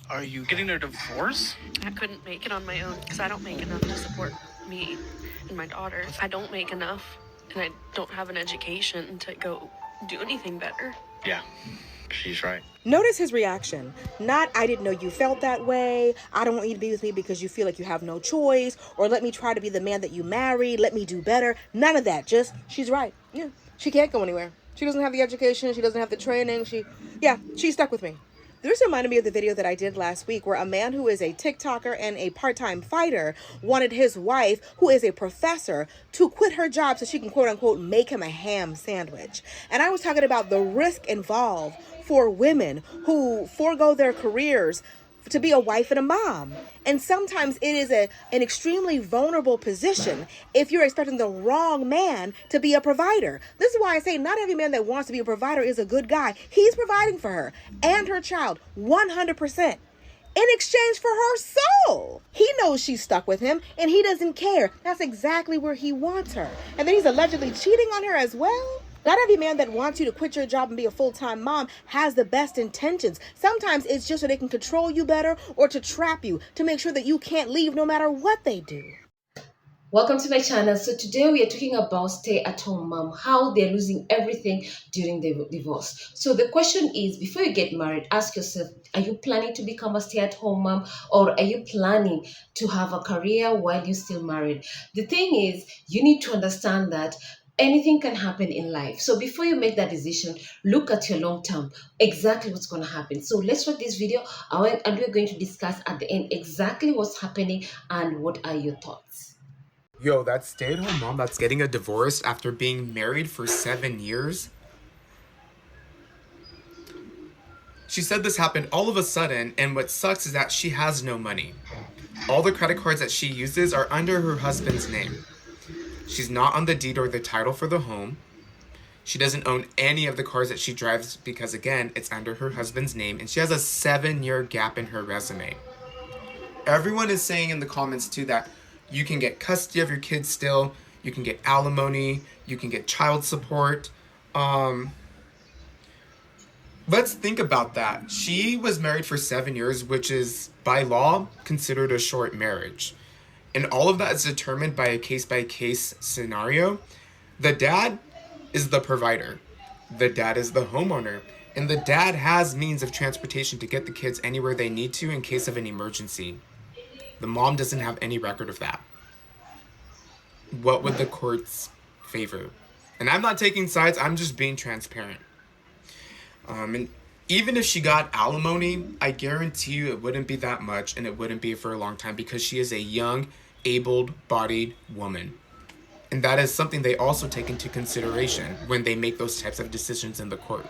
Are you getting a divorce? I couldn't make it on my own because I don't make enough to support me and my daughter. I don't make enough, and I don't have an education to go do anything better. Yeah, she's right. Notice his reaction. Not, I didn't know you felt that way. I don't want you to be with me because you feel like you have no choice. Or let me try to be the man that you married. Let me do better. None of that. Just, she's right. Yeah, she can't go anywhere. She doesn't have the education. She doesn't have the training. She's stuck with me. This reminded me of the video that I did last week where a man who is a TikToker and a part-time fighter wanted his wife, who is a professor, to quit her job so she can quote-unquote make him a ham sandwich. And I was talking about the risk involved for women who forego their careers to be a wife and a mom. And sometimes it is an extremely vulnerable position if you're expecting the wrong man to be a provider. This is why I say not every man that wants to be a provider is a good guy. He's providing for her and her child 100%. In exchange for her soul. He knows she's stuck with him and he doesn't care. That's exactly where he wants her. And then he's allegedly cheating on her as well. Not every man that wants you to quit your job and be a full-time mom has the best intentions. Sometimes it's just so they can control you better or to trap you, to make sure that you can't leave no matter what they do. Welcome to my channel. So today we are talking about stay-at-home mom, how they're losing everything during the divorce. So the question is, before you get married, ask yourself, are you planning to become a stay-at-home mom, or are you planning to have a career while you're still married? The thing is, you need to understand that anything can happen in life. So before you make that decision, look at your long term, exactly what's going to happen. So let's watch this video and we're going to discuss at the end exactly what's happening and what are your thoughts. Yo, that stay-at-home mom that's getting a divorce after being married for 7 years. She said this happened all of a sudden, and what sucks is that she has no money. All the credit cards that she uses are under her husband's name. She's not on the deed or the title for the home. She doesn't own any of the cars that she drives because, again, it's under her husband's name, and she has a 7-year gap in her resume. Everyone is saying in the comments, too, that you can get custody of your kids still, you can get alimony, you can get child support. Let's think about that. She was married for 7 years, which is, by law, considered a short marriage. And all of that is determined by a case-by-case scenario. The dad is the provider. The dad is the homeowner. And the dad has means of transportation to get the kids anywhere they need to in case of an emergency. The mom doesn't have any record of that. What would the courts favor? And I'm not taking sides, I'm just being transparent. And even if she got alimony, I guarantee you it wouldn't be that much, and it wouldn't be for a long time because she is a young, able-bodied woman. And that is something they also take into consideration when they make those types of decisions in the court.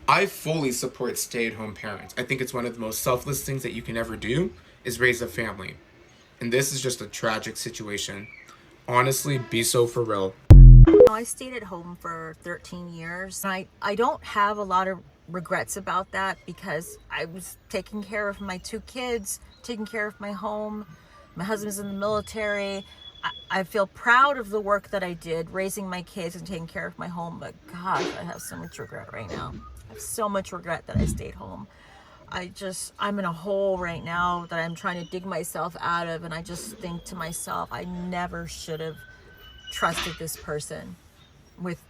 I fully support stay-at-home parents. I think it's one of the most selfless things that you can ever do is raise a family. And this is just a tragic situation. Honestly, be so for real. I stayed at home for 13 years. I don't have a lot of regrets about that because I was taking care of my 2 kids, taking care of my home. My husband's in the military. I feel proud of the work that I did, raising my kids and taking care of my home. But gosh, I have so much regret right now. I have so much regret that I stayed home. I'm in a hole right now that I'm trying to dig myself out of. And I just think to myself, I never should have trusted this person with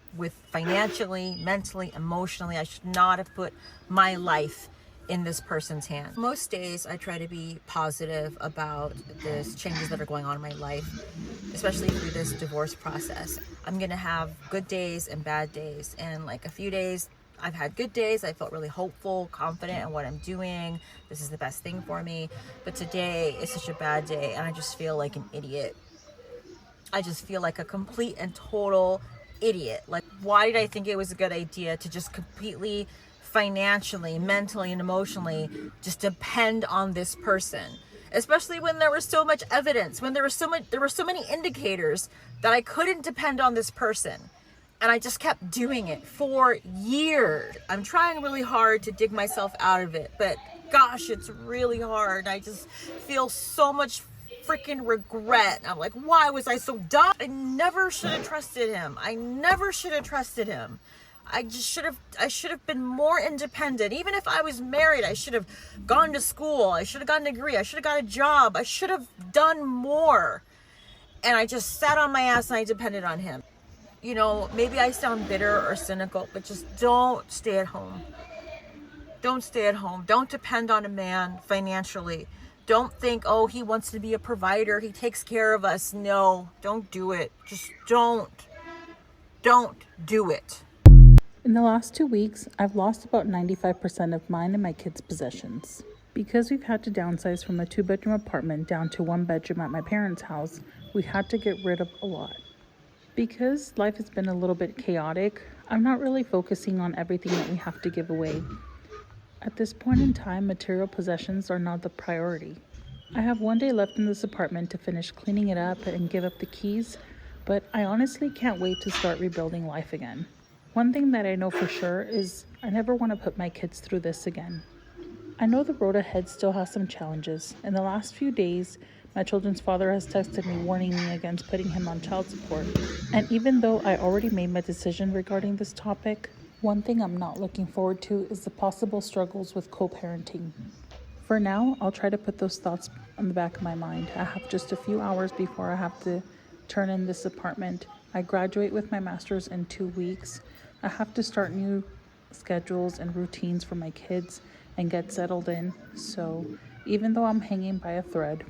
financially, mentally, emotionally. I should not have put my life in this person's hands. Most days I try to be positive about the changes that are going on in my life, especially through this divorce process. I'm gonna have good days and bad days, and like a few days I've had good days. I felt really hopeful, confident in what I'm doing. This is the best thing for me. But today is such a bad day and I just feel like an idiot. I just feel like a complete and total idiot. Like, why did I think it was a good idea to just completely financially, mentally, and emotionally just depend on this person? Especially when there was so much evidence, when there were so many indicators that I couldn't depend on this person. And I just kept doing it for years. I'm trying really hard to dig myself out of it, but gosh, it's really hard. I just feel so much freaking regret. I'm like, why was I so dumb? I never should have trusted him. I never should have trusted him. I should have been more independent. Even if I was married, I should have gone to school. I should have gotten a degree. I should have got a job. I should have done more. And I just sat on my ass and I depended on him. You know, maybe I sound bitter or cynical, but just don't stay at home. Don't stay at home. Don't depend on a man financially. Don't think, oh, he wants to be a provider. He takes care of us. No, don't do it. Just don't. Don't do it. In the last 2 weeks, I've lost about 95% of mine and my kids' possessions. Because we've had to downsize from a 2-bedroom apartment down to 1 bedroom at my parents' house, we had to get rid of a lot. Because life has been a little bit chaotic, I'm not really focusing on everything that we have to give away. At this point in time, material possessions are not the priority. I have 1 day left in this apartment to finish cleaning it up and give up the keys, but I honestly can't wait to start rebuilding life again. One thing that I know for sure is I never want to put my kids through this again. I know the road ahead still has some challenges. In the last few days, my children's father has texted me warning me against putting him on child support. And even though I already made my decision regarding this topic, one thing I'm not looking forward to is the possible struggles with co-parenting. For now, I'll try to put those thoughts on the back of my mind. I have just a few hours before I have to turn in this apartment. I graduate with my master's in 2 weeks. I have to start new schedules and routines for my kids and get settled in. So even though I'm hanging by a thread,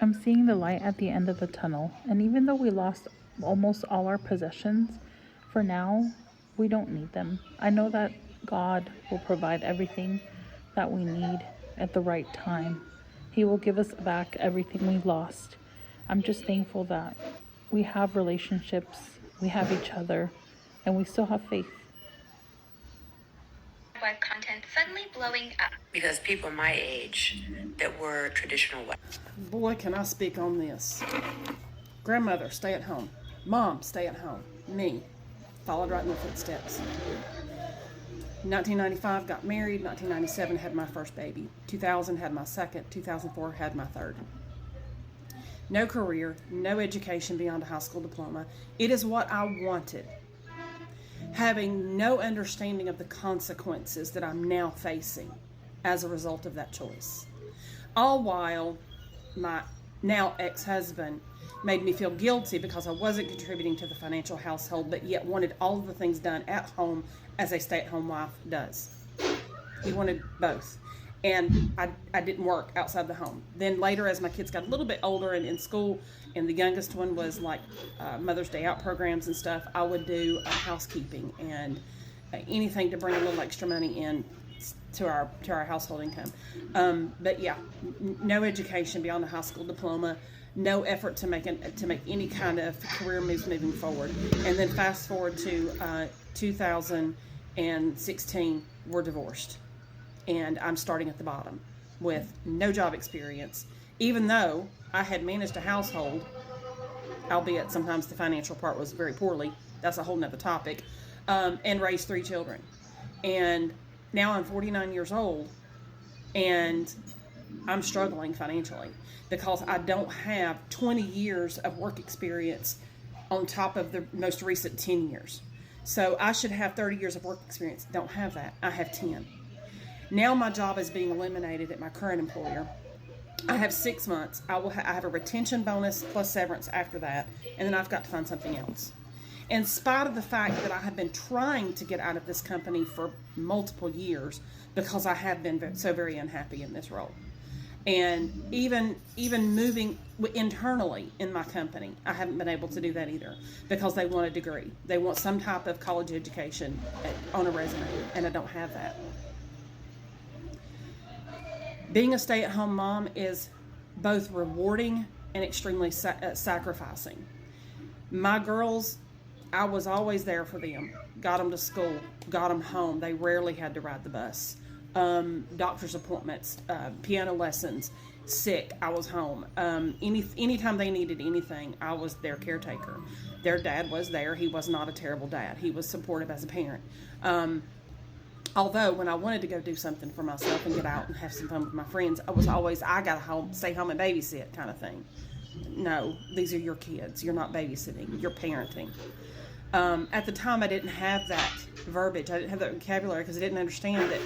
I'm seeing the light at the end of the tunnel. And even though we lost almost all our possessions, for now, we don't need them. I know that God will provide everything that we need at the right time. He will give us back everything we lost. I'm just thankful that we have relationships, we have each other, and we still have faith. Web content suddenly blowing up. Because people my age that were traditional white. Boy, can I speak on this. Grandmother, stay at home. Mom, stay at home. Me, followed right in the footsteps. 1995, got married. 1997, had my first baby. 2000, had my second. 2004, had my third. No career, no education beyond a high school diploma. It is what I wanted. Having no understanding of the consequences that I'm now facing as a result of that choice. All while my now ex-husband made me feel guilty because I wasn't contributing to the financial household, but yet wanted all of the things done at home as a stay-at-home wife does. He wanted both. And I didn't work outside the home. Then later, as my kids got a little bit older and in school, and the youngest one was like Mother's Day out programs and stuff, I would do housekeeping and anything to bring a little extra money in to our household income. But yeah, no education beyond a high school diploma, no effort to make any kind of career moves moving forward. And then fast forward to 2016, we're divorced. And I'm starting at the bottom with no job experience, even though I had managed a household, albeit sometimes the financial part was very poorly. That's a whole nother topic. And raised 3 children. And now I'm 49 years old and I'm struggling financially because I don't have 20 years of work experience on top of the most recent 10 years. So I should have 30 years of work experience. Don't have that. I have 10. Now my job is being eliminated at my current employer. I have 6 months. I have a retention bonus plus severance after that, and then I've got to find something else. In spite of the fact that I have been trying to get out of this company for multiple years because I have been so very unhappy in this role. And even moving internally in my company, I haven't been able to do that either because they want a degree. They want some type of college education on a resume, and I don't have that. Being a stay-at-home mom is both rewarding and extremely sacrificing. My girls, I was always there for them. Got them to school, got them home. They rarely had to ride the bus. Doctor's appointments, piano lessons, sick, I was home. Anytime they needed anything, I was their caretaker. Their dad was there. He was not a terrible dad. He was supportive as a parent. Although when I wanted to go do something for myself and get out and have some fun with my friends, I was always, I got to stay home and babysit kind of thing. No, these are your kids. You're not babysitting. You're parenting. At the time, I didn't have that verbiage. I didn't have that vocabulary because I didn't understand that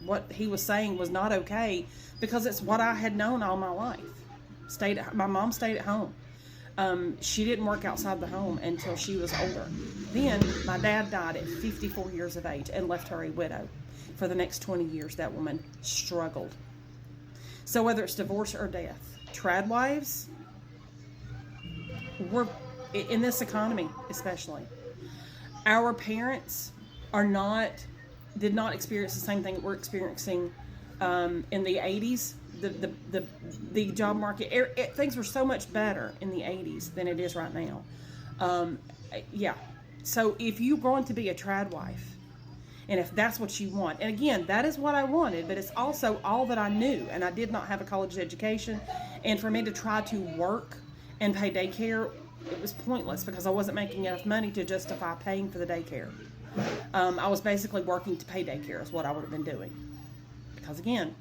what he was saying was not okay, because it's what I had known all my life. My mom stayed at home. She didn't work outside the home until she was older. Then my dad died at 54 years of age and left her a widow. For the next 20 years, that woman struggled. So whether it's divorce or death, trad wives, we're in this economy especially. Our parents did not experience the same thing that we're experiencing in the 80s. The job market, things were so much better in the 80s than it is right now. So if you're going to be a trad wife, and if that's what you want, and again, that is what I wanted, but it's also all that I knew, and I did not have a college education, and for me to try to work and pay daycare, it was pointless because I wasn't making enough money to justify paying for the daycare. I was basically working to pay daycare is what I would have been doing, because again,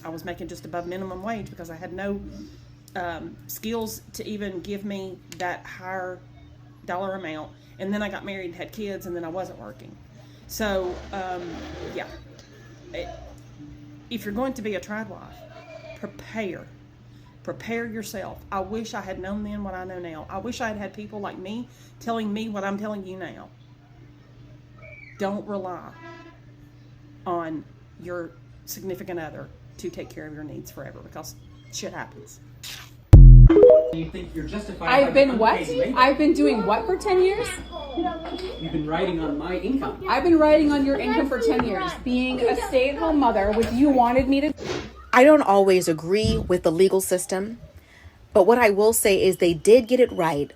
I was making just above minimum wage because I had no skills to even give me that higher dollar amount, and then I got married and had kids, and then I wasn't working. So, if you're going to be a trad wife, prepare yourself. I wish I had known then what I know now. I wish I had had people like me telling me what I'm telling you now. Don't rely on your significant other to take care of your needs forever, because shit happens. You think you're justified? I've been what? I've been doing what for 10 years? You've been writing on my income. I've been writing on your income for 10 years. Being a stay-at-home mother, which you wanted me to. I don't always agree with the legal system, but what I will say is they did get it right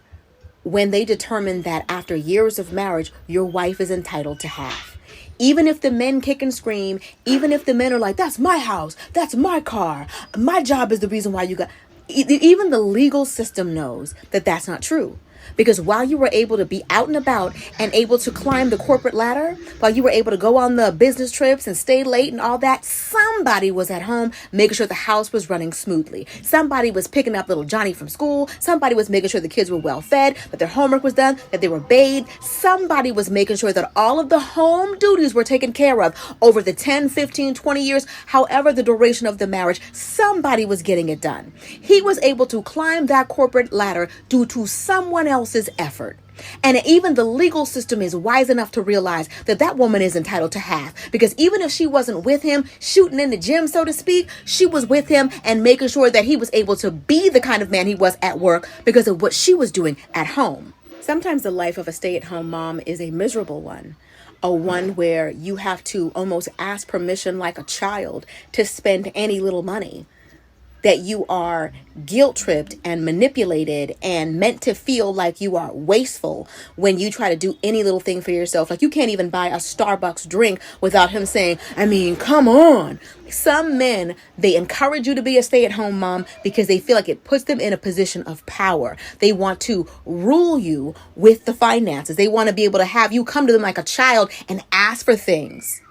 when they determined that after years of marriage, your wife is entitled to half. Even if the men kick and scream, even if the men are like, that's my house, that's my car, my job is the reason why you got... Even the legal system knows that that's not true. Because while you were able to be out and about and able to climb the corporate ladder, while you were able to go on the business trips and stay late and all that, somebody was at home making sure the house was running smoothly. Somebody was picking up little Johnny from school. Somebody was making sure the kids were well fed, that their homework was done, that they were bathed. Somebody was making sure that all of the home duties were taken care of over the 10, 15, 20 years, however the duration of the marriage. Somebody was getting it done. He was able to climb that corporate ladder due to someone else's effort. And even the legal system is wise enough to realize that that woman is entitled to half, because even if she wasn't with him shooting in the gym, so to speak, she was with him and making sure that he was able to be the kind of man he was at work because of what she was doing at home. Sometimes the life of a stay-at-home mom is a miserable one. A one where you have to almost ask permission like a child to spend any little money. That you are guilt-tripped and manipulated and meant to feel like you are wasteful when you try to do any little thing for yourself. Like you can't even buy a Starbucks drink without him saying, I mean, come on. Some men, they encourage you to be a stay-at-home mom because they feel like it puts them in a position of power. They want to rule you with the finances. They want to be able to have you come to them like a child and ask for things.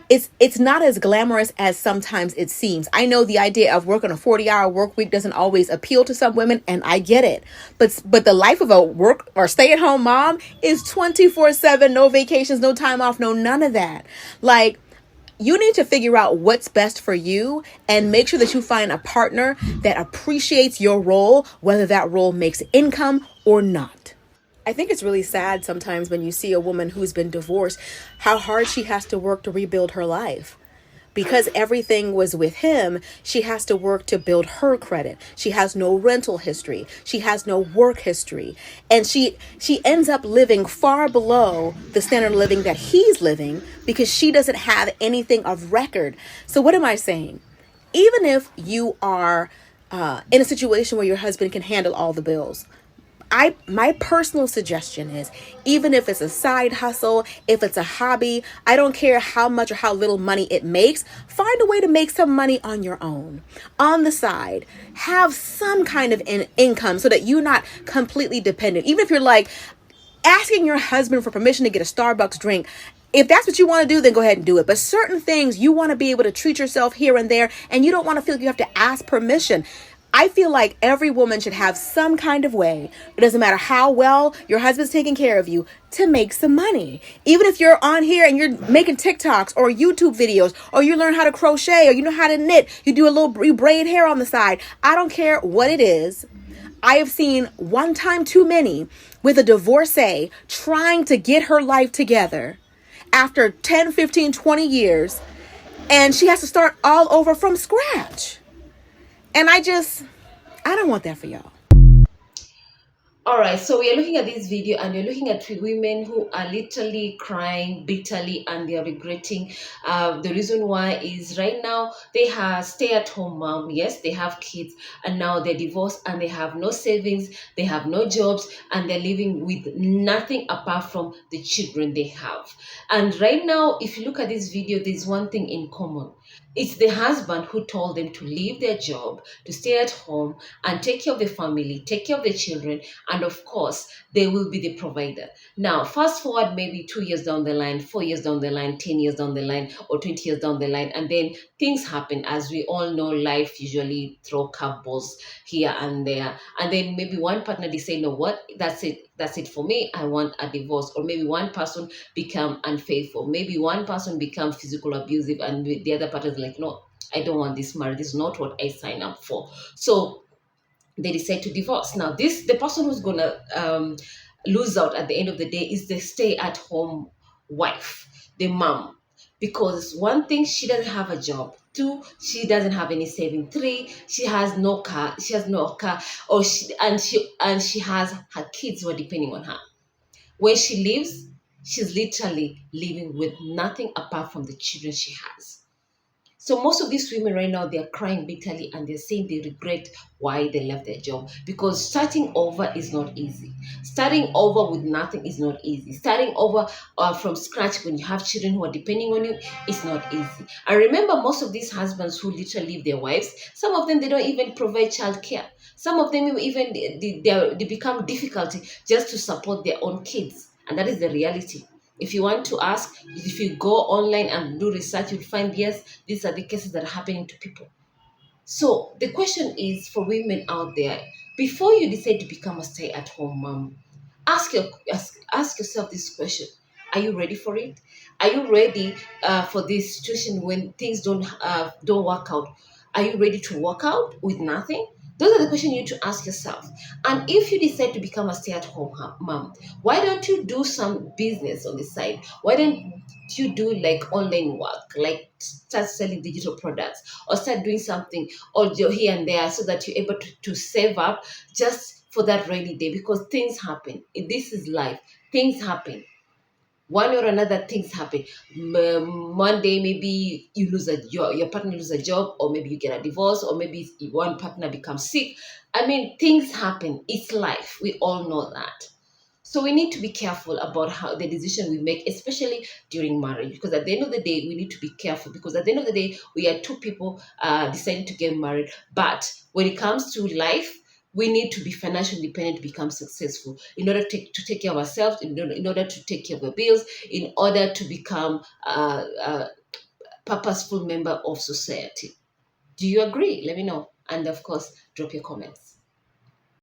It's not as glamorous as sometimes it seems. I know the idea of working a 40-hour work week doesn't always appeal to some women, and I get it. But the life of a work or stay-at-home mom is 24/7, no vacations, no time off, no none of that. Like, you need to figure out what's best for you and make sure that you find a partner that appreciates your role, whether that role makes income or not. I think it's really sad sometimes when you see a woman who's been divorced, how hard she has to work to rebuild her life. Because everything was with him, she has to work to build her credit. She has no rental history. She has no work history. And she ends up living far below the standard of living that he's living because she doesn't have anything of record. So what am I saying? Even if you are in a situation where your husband can handle all the bills, my personal suggestion is, even if it's a side hustle, if it's a hobby, I don't care how much or how little money it makes, find a way to make some money on your own, on the side. Have some kind of income so that you're not completely dependent. Even if you're like asking your husband for permission to get a Starbucks drink, if that's what you want to do, then go ahead and do it. But certain things you want to be able to treat yourself here and there, and you don't want to feel like you have to ask permission. I feel like every woman should have some kind of way, it doesn't matter how well your husband's taking care of you, to make some money. Even if you're on here and you're making TikToks or YouTube videos, or you learn how to crochet, or you know how to knit, you braid hair on the side. I don't care what it is. I have seen one time too many with a divorcee trying to get her life together after 10, 15, 20 years, and she has to start all over from scratch. And I don't want that for y'all. All right, so we are looking at this video and you're looking at women who are literally crying bitterly and they are regretting. The reason why is right now they have stay-at-home mom. Yes, they have kids and now they're divorced and they have no savings, they have no jobs, and they're living with nothing apart from the children they have. And right now, if you look at this video, there's one thing in common. It's the husband who told them to leave their job, to stay at home and take care of the family, take care of the children, and of course, they will be the provider. Now, fast forward maybe 2 years down the line, 4 years down the line, 10 years down the line, or 20 years down the line, and then things happen. As we all know, life usually throw curveballs here and there. And then maybe one partner decide, no, what? That's it for me. I want a divorce. Or maybe one person become unfaithful. Maybe one person become physical abusive and the other partner is like, no, I don't want this marriage. This is not what I signed up for. So they decide to divorce. Now, the person who's gonna lose out at the end of the day is the stay-at-home wife, the mom, because one thing, she doesn't have a job. 2, she doesn't have any saving. 3, she has no car. She has no car, or she has her kids who are depending on her. When she leaves, she's literally living with nothing apart from the children she has. So most of these women right now, they're crying bitterly and they're saying they regret why they left their job, because starting over is not easy. Starting over with nothing is not easy. Starting over from scratch when you have children who are depending on you is not easy. I remember most of these husbands who literally leave their wives, some of them, they don't even provide childcare. Some of them even they become difficulty just to support their own kids. And that is the reality. If you want to ask, if you go online and do research, you'll find, yes, these are the cases that are happening to people. So the question is, for women out there, before you decide to become a stay-at-home mom, ask yourself this question. Are you ready for it? Are you ready for this situation when things don't work out? Are you ready to walk out with nothing? Those are the questions you need to ask yourself. And if you decide to become a stay-at-home mom, why don't you do some business on the side? Why don't you do like online work, like start selling digital products, or start doing something or here and there, so that you're able to save up just for that rainy day? Because things happen. This is life. Things happen. One or another, things happen. One day, maybe you lose your partner loses a job, or maybe you get a divorce, or maybe one partner becomes sick. I mean, things happen. It's life. We all know that. So we need to be careful about how the decision we make, especially during marriage, because at the end of the day, we need to be careful, because at the end of the day, we are 2 people deciding to get married. But when it comes to life, we need to be financially independent to become successful, in order to take care of ourselves, in order to take care of the bills, in order to become a purposeful member of society. Do you agree? Let me know. And of course, drop your comments.